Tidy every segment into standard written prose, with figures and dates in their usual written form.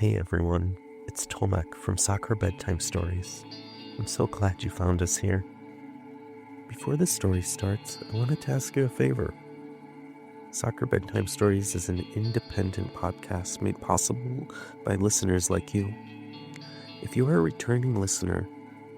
Hey everyone, it's Tomek from Soccer Bedtime Stories. I'm so glad you found us here. Before the story starts, I wanted to ask you a favor. Soccer Bedtime Stories is an independent podcast made possible by listeners like you. If you are a returning listener,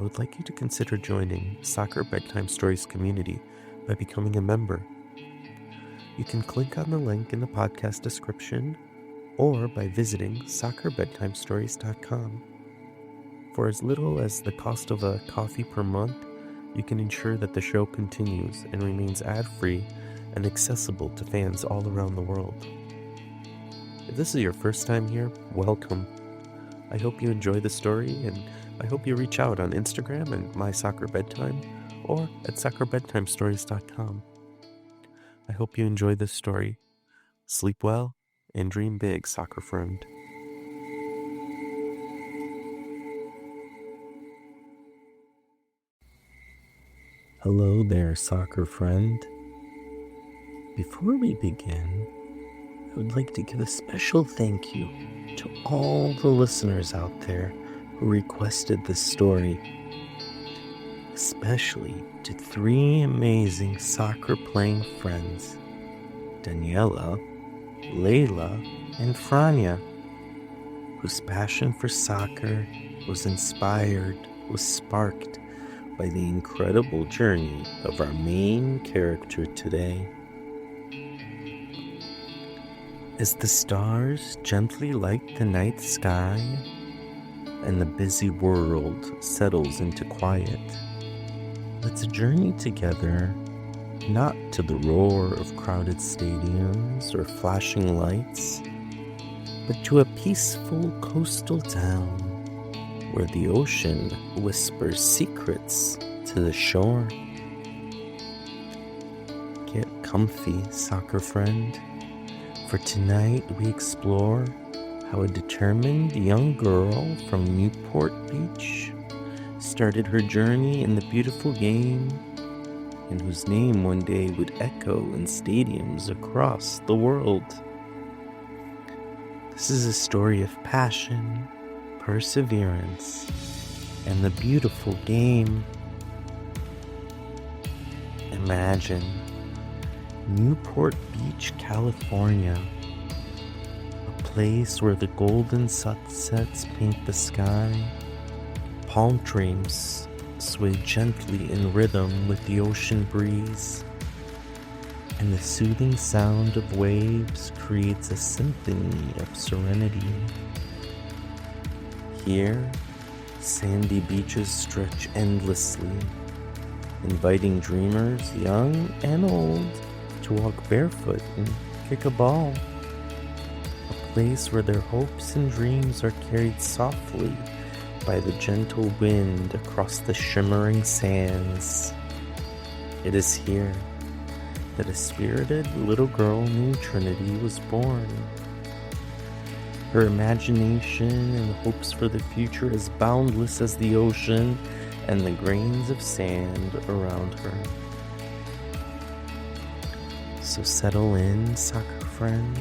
I would like you to consider joining Soccer Bedtime Stories community by becoming a member. You can click on the link in the podcast description or by visiting soccerbedtimestories.com. For as little as the cost of a coffee per month, you can ensure that the show continues and remains ad-free and accessible to fans all around the world. If this is your first time here, welcome. I hope you enjoy the story, and I hope you reach out on Instagram and My Soccer Bedtime or at soccerbedtimestories.com. I hope you enjoy this story. Sleep well and dream big, soccer friend. Hello there, soccer friend. Before we begin, I would like to give a special thank you to all the listeners out there who requested this story, especially to three amazing soccer-playing friends, Daniela, Layla, and Frania, whose passion for soccer was sparked by the incredible journey of our main character today. As the stars gently light the night sky and the busy world settles into quiet, let's journey together not to the roar of crowded stadiums or flashing lights, but to a peaceful coastal town where the ocean whispers secrets to the shore. Get comfy, soccer friend, for tonight we explore how a determined young girl from Newport Beach started her journey in the beautiful game, and whose name one day would echo in stadiums across the world. This is a story of passion, perseverance, and the beautiful game. Imagine Newport Beach, California, a place where the golden sunsets paint the sky, palm trees sway gently in rhythm with the ocean breeze, and the soothing sound of waves creates a symphony of serenity. Here, sandy beaches stretch endlessly, inviting dreamers, young and old, to walk barefoot and kick a ball. A place where their hopes and dreams are carried softly by the gentle wind across the shimmering sands. It is here that a spirited little girl named Trinity was born. Her imagination and hopes for the future as boundless as the ocean and the grains of sand around her. So settle in, soccer friend,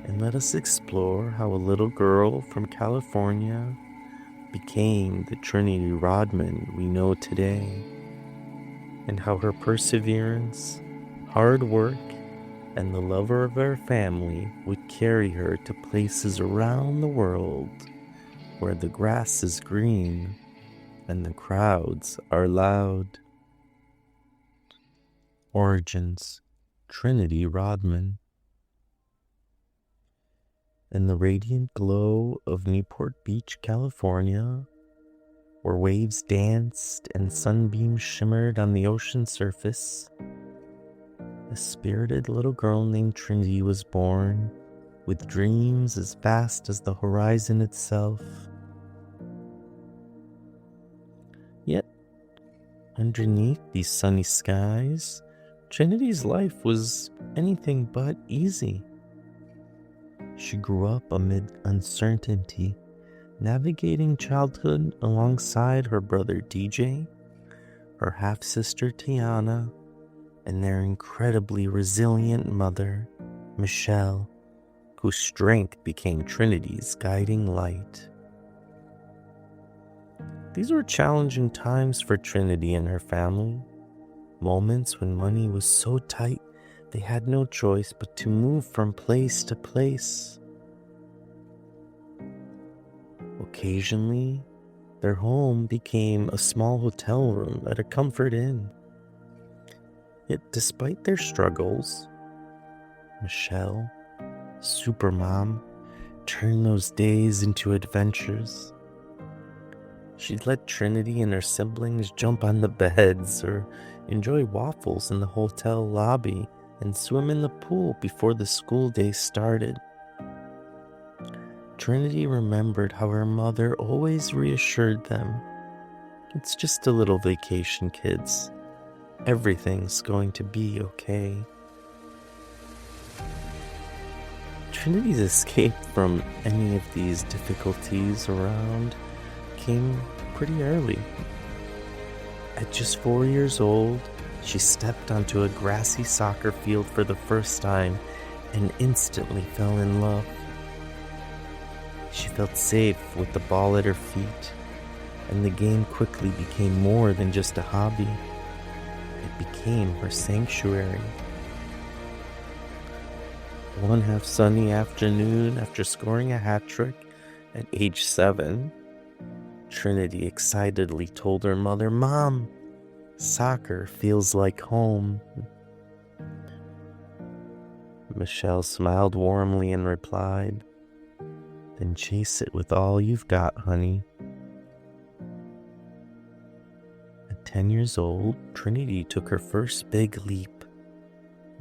and let us explore how a little girl from California became the Trinity Rodman we know today, and how her perseverance, hard work, and the love of her family would carry her to places around the world where the grass is green and the crowds are loud. Origins: Trinity Rodman. In the radiant glow of Newport Beach, California, where waves danced and sunbeams shimmered on the ocean surface, a spirited little girl named Trinity was born, with dreams as vast as the horizon itself. Yet, underneath these sunny skies, Trinity's life was anything but easy. She grew up amid uncertainty, navigating childhood alongside her brother DJ, her half-sister Tiana, and their incredibly resilient mother, Michelle, whose strength became Trinity's guiding light. These were challenging times for Trinity and her family, moments when money was so tight they had no choice but to move from place to place. Occasionally, their home became a small hotel room at a comfort inn. Yet despite their struggles, Michelle, Supermom, turned those days into adventures. She'd let Trinity and her siblings jump on the beds or enjoy waffles in the hotel lobby and swim in the pool before the school day started. Trinity remembered how her mother always reassured them, "It's just a little vacation, kids. Everything's going to be okay." Trinity's escape from any of these difficulties around came pretty early. At just 4 years old, she stepped onto a grassy soccer field for the first time and instantly fell in love. She felt safe with the ball at her feet, and the game quickly became more than just a hobby. It became her sanctuary. One half-sunny afternoon, after scoring a hat-trick at age 7, Trinity excitedly told her mother, "Mom, soccer feels like home." Michelle smiled warmly and replied, "Then chase it with all you've got, honey." At 10 years old, Trinity took her first big leap,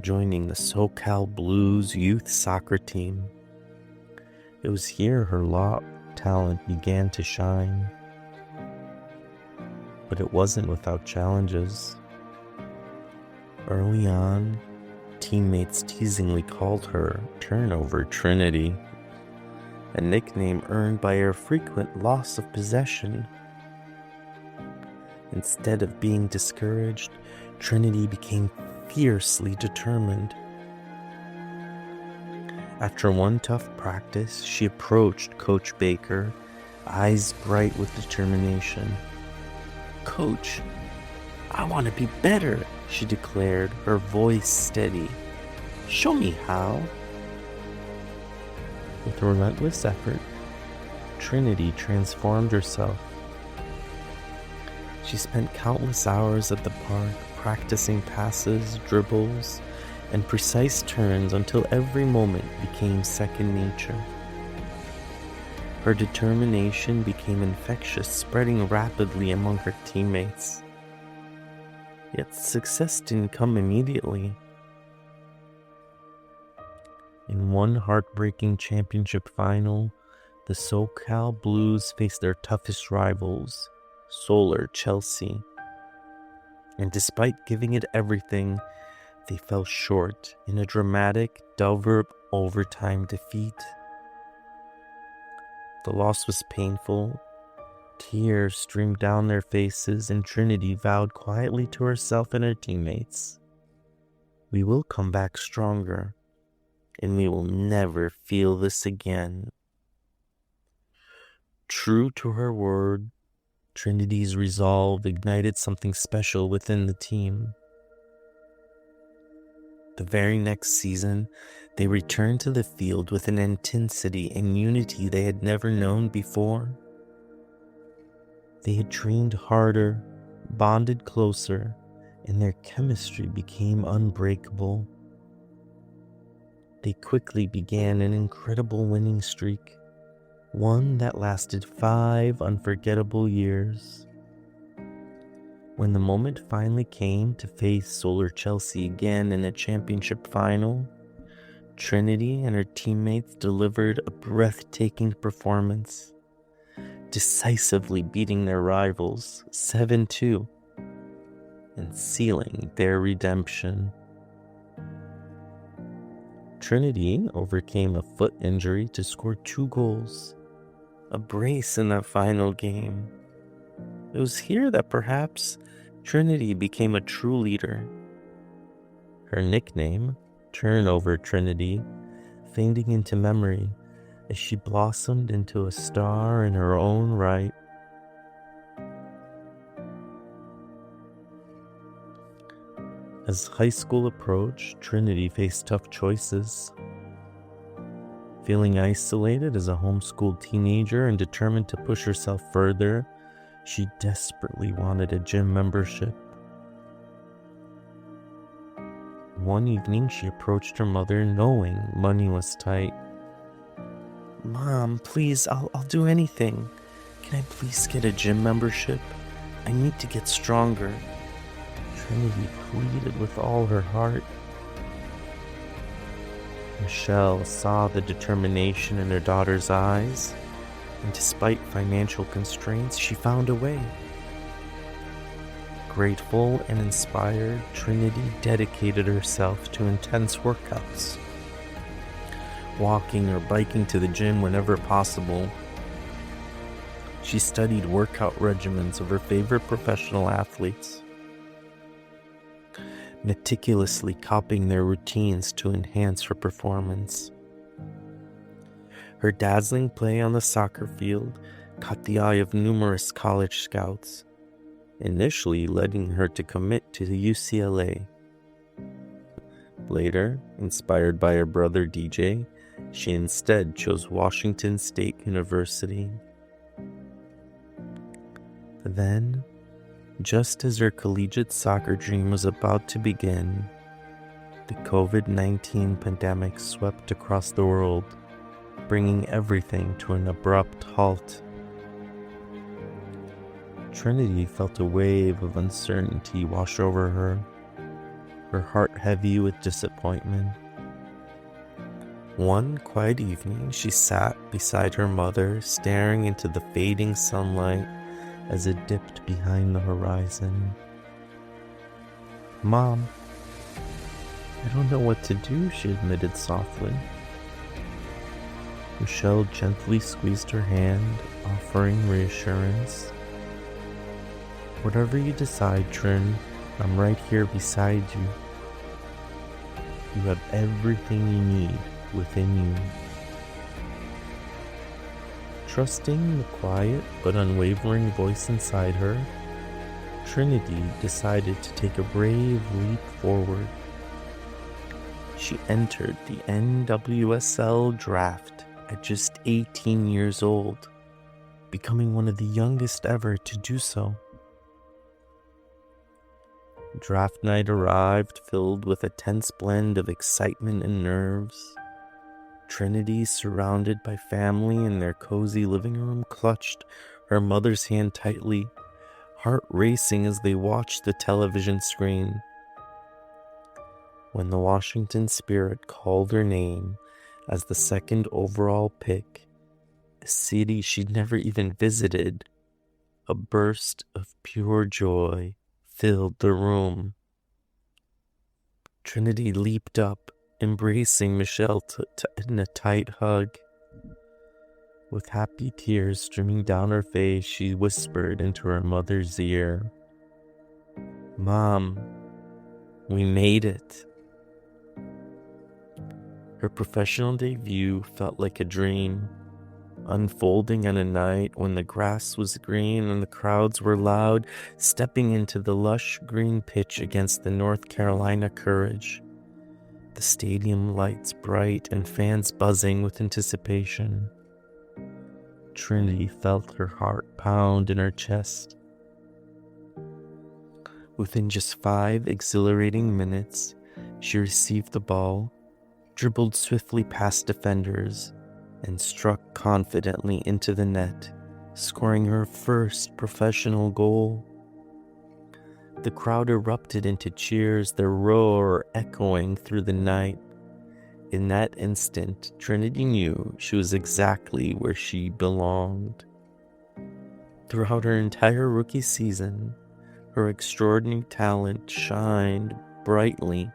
joining the SoCal Blues youth soccer team. It was here her raw talent began to shine. But it wasn't without challenges. Early on, teammates teasingly called her Turnover Trinity, a nickname earned by her frequent loss of possession. Instead of being discouraged, Trinity became fiercely determined. After one tough practice, she approached Coach Baker, eyes bright with determination. "Coach, I want to be better," she declared, her voice steady. "Show me how." With relentless effort, Trinity transformed herself. She spent countless hours at the park practicing passes, dribbles, and precise turns until every moment became second nature. Her determination became infectious, spreading rapidly among her teammates. Yet success didn't come immediately. In one heartbreaking championship final, the SoCal Blues faced their toughest rivals, Solar Chelsea. And despite giving it everything, they fell short in a dramatic double overtime defeat. The loss was painful. Tears streamed down their faces, and Trinity vowed quietly to herself and her teammates, "We will come back stronger, and we will never feel this again." True to her word, Trinity's resolve ignited something special within the team. The very next season, they returned to the field with an intensity and unity they had never known before. They had trained harder, bonded closer, and their chemistry became unbreakable. They quickly began an incredible winning streak, one that lasted 5 unforgettable years. When the moment finally came to face Solar Chelsea again in a championship final, Trinity and her teammates delivered a breathtaking performance, decisively beating their rivals 7-2 and sealing their redemption. Trinity overcame a foot injury to score 2 goals, a brace in that final game. It was here that perhaps Trinity became a true leader. Her nickname, Turnover Trinity, fading into memory as she blossomed into a star in her own right. As high school approached, Trinity faced tough choices. Feeling isolated as a homeschooled teenager and determined to push herself further, she desperately wanted a gym membership. One evening, she approached her mother knowing money was tight. "Mom, please, I'll do anything. Can I please get a gym membership? I need to get stronger." Trinity pleaded with all her heart. Michelle saw the determination in her daughter's eyes, and despite financial constraints, she found a way. Grateful and inspired, Trinity dedicated herself to intense workouts, walking or biking to the gym whenever possible. She studied workout regimens of her favorite professional athletes, meticulously copying their routines to enhance her performance. Her dazzling play on the soccer field caught the eye of numerous college scouts, initially leading her to commit to the UCLA. Later, inspired by her brother DJ, she instead chose Washington State University. Then, just as her collegiate soccer dream was about to begin, the COVID-19 pandemic swept across the world, bringing everything to an abrupt halt. Trinity felt a wave of uncertainty wash over her heart heavy with disappointment. One quiet evening, she sat beside her mother, staring into the fading sunlight as it dipped behind the horizon. "Mom, I don't know what to do," she admitted softly. Michelle gently squeezed her hand, offering reassurance. "Whatever you decide, Trin, I'm right here beside you. You have everything you need within you." Trusting the quiet but unwavering voice inside her, Trinity decided to take a brave leap forward. She entered the NWSL draft at just 18 years old, becoming one of the youngest ever to do so. Draft night arrived, filled with a tense blend of excitement and nerves. Trinity, surrounded by family in their cozy living room, clutched her mother's hand tightly, heart racing as they watched the television screen. When the Washington Spirit called her name as the second overall pick, a city she'd never even visited, a burst of pure joy filled the room. Trinity leaped up, embracing Michelle in a tight hug. With happy tears streaming down her face, she whispered into her mother's ear, "Mom, we made it." Her professional debut felt like a dream, unfolding on a night when the grass was green and the crowds were loud, stepping into the lush green pitch against the North Carolina Courage. The stadium lights bright and fans buzzing with anticipation. Trinity felt her heart pound in her chest. Within just 5 exhilarating minutes, she received the ball, dribbled swiftly past defenders, and struck confidently into the net, scoring her first professional goal. The crowd erupted into cheers, their roar echoing through the night. In that instant, Trinity knew she was exactly where she belonged. Throughout her entire rookie season, her extraordinary talent shined brightly,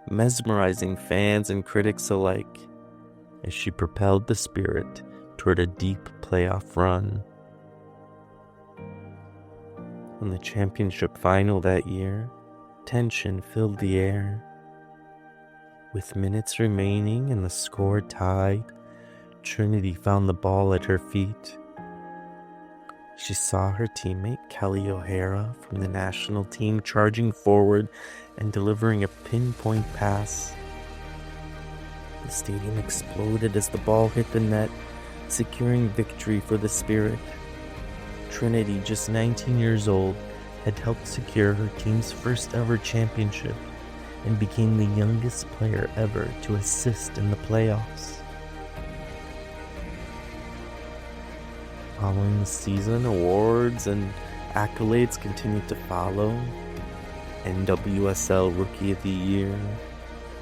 mesmerizing fans and critics alike, as she propelled the Spirit toward a deep playoff run. In the championship final that year, tension filled the air. With minutes remaining and the score tied, Trinity found the ball at her feet. She saw her teammate Kelly O'Hara from the national team charging forward and delivering a pinpoint pass. The stadium exploded as the ball hit the net, securing victory for the Spirit. Trinity, just 19 years old, had helped secure her team's first ever championship and became the youngest player ever to assist in the playoffs. Following the season, awards and accolades continued to follow. NWSL Rookie of the Year,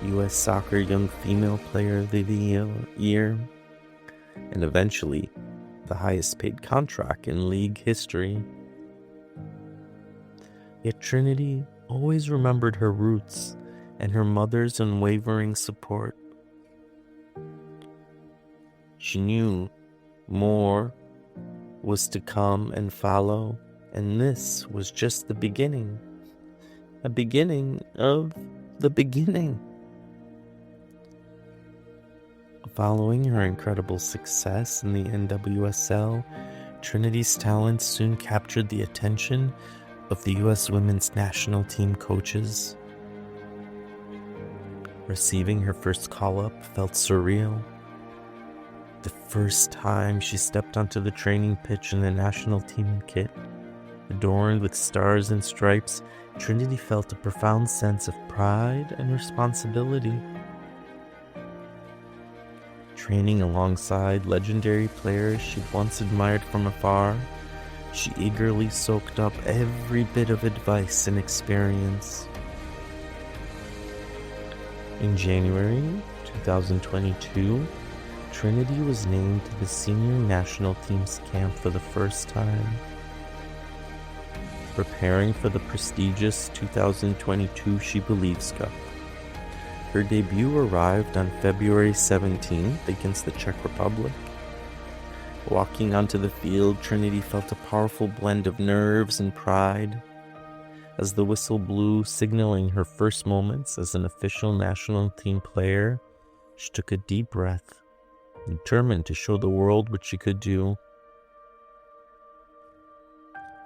U.S. Soccer Young Female Player of the Year, and eventually the highest paid contract in league history. Yet Trinity always remembered her roots and her mother's unwavering support. She knew more was to come and follow, and this was just the beginning. A beginning of the beginning. Following her incredible success in the NWSL, Trinity's talents soon captured the attention of the U.S. women's national team coaches. Receiving her first call-up felt surreal. The first time she stepped onto the training pitch in the national team kit, adorned with stars and stripes, Trinity felt a profound sense of pride and responsibility. Training alongside legendary players she'd once admired from afar, she eagerly soaked up every bit of advice and experience. In January 2022, Trinity was named to the senior national team's camp for the first time. Preparing for the prestigious 2022 She Believes Cup. Her debut arrived on February 17th against the Czech Republic. Walking onto the field, Trinity felt a powerful blend of nerves and pride. As the whistle blew, signaling her first moments as an official national team player, she took a deep breath, determined to show the world what she could do.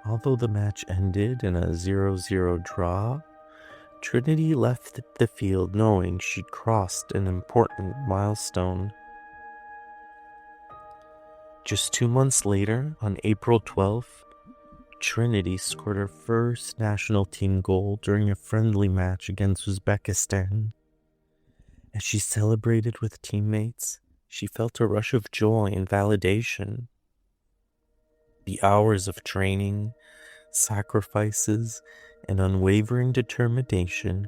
Although the match ended in a 0-0 draw, Trinity left the field knowing she'd crossed an important milestone. Just 2 months later, on April 12th, Trinity scored her first national team goal during a friendly match against Uzbekistan. As she celebrated with teammates, she felt a rush of joy and validation. The hours of training, sacrifices, and unwavering determination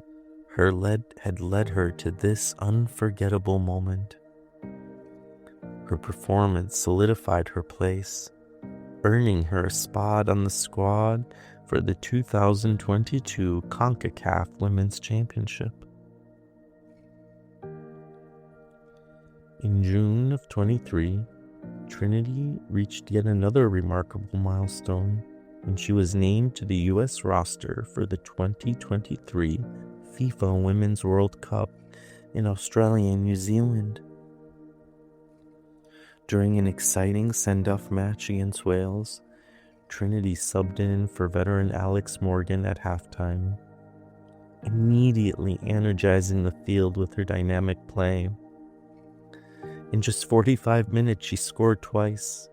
had led her to this unforgettable moment. Her performance solidified her place, earning her a spot on the squad for the 2022 CONCACAF Women's Championship. In June of 23, Trinity reached yet another remarkable milestone when she was named to the U.S. roster for the 2023 FIFA Women's World Cup in Australia and New Zealand. During an exciting send-off match against Wales, Trinity subbed in for veteran Alex Morgan at halftime, immediately energizing the field with her dynamic play. In just 45 minutes, she scored twice.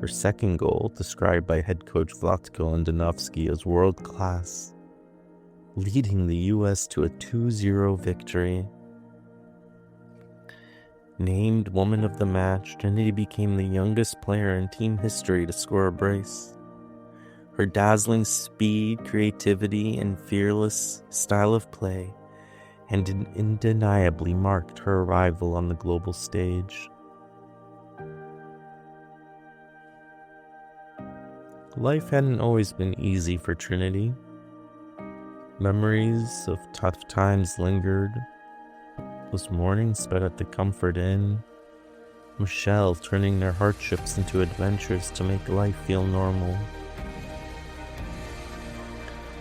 Her second goal, described by head coach Vlatko Andonovski as world-class, leading the U.S. to a 2-0 victory. Named Woman of the Match, Trinity became the youngest player in team history to score a brace. Her dazzling speed, creativity, and fearless style of play had undeniably marked her arrival on the global stage. Life hadn't always been easy for Trinity. Memories of tough times lingered. Those mornings spent at the Comfort Inn, Michelle turning their hardships into adventures to make life feel normal.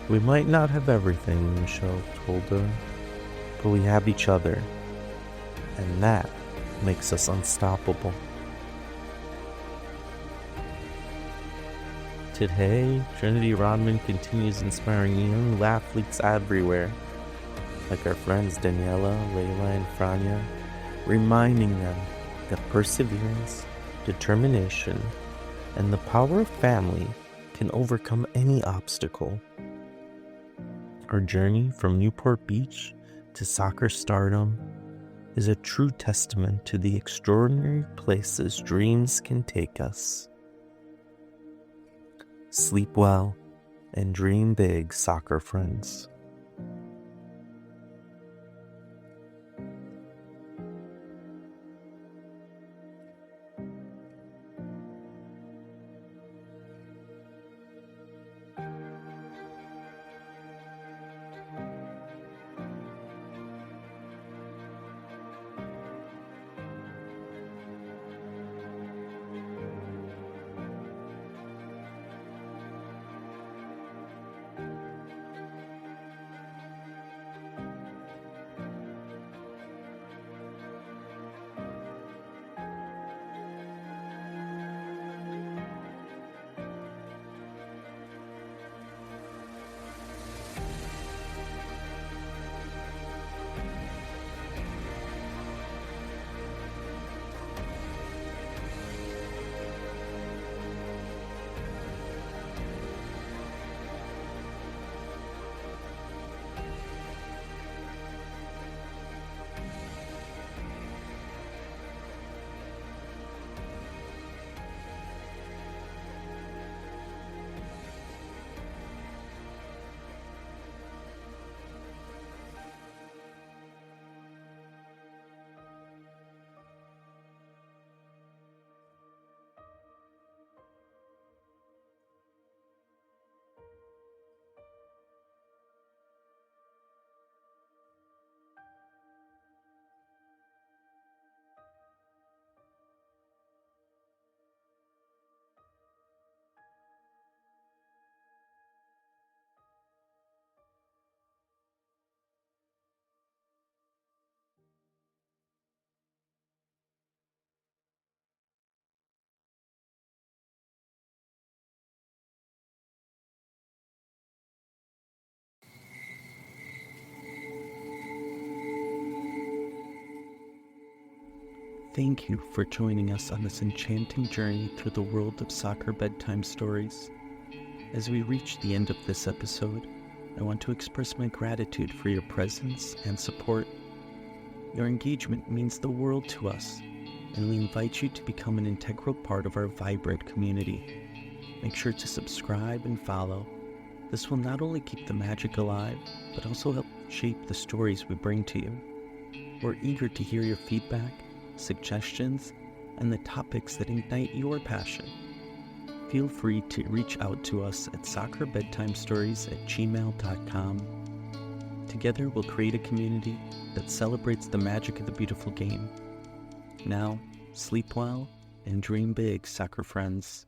We might not have everything, Michelle told her, but we have each other, and that makes us unstoppable. Today, Trinity Rodman continues inspiring young athletes everywhere, like our friends Daniela, Layla, and Franya, reminding them that perseverance, determination, and the power of family can overcome any obstacle. Our journey from Newport Beach to soccer stardom is a true testament to the extraordinary places dreams can take us. Sleep well and dream big, soccer friends. Thank you for joining us on this enchanting journey through the world of Soccer Bedtime Stories. As we reach the end of this episode, I want to express my gratitude for your presence and support. Your engagement means the world to us, and we invite you to become an integral part of our vibrant community. Make sure to subscribe and follow. This will not only keep the magic alive, but also help shape the stories we bring to you. We're eager to hear your feedback, suggestions, and the topics that ignite your passion. Feel free to reach out to us at soccerbedtimestories@gmail.com. Together we'll create a community that celebrates the magic of the beautiful game. Now, sleep well and dream big, soccer friends.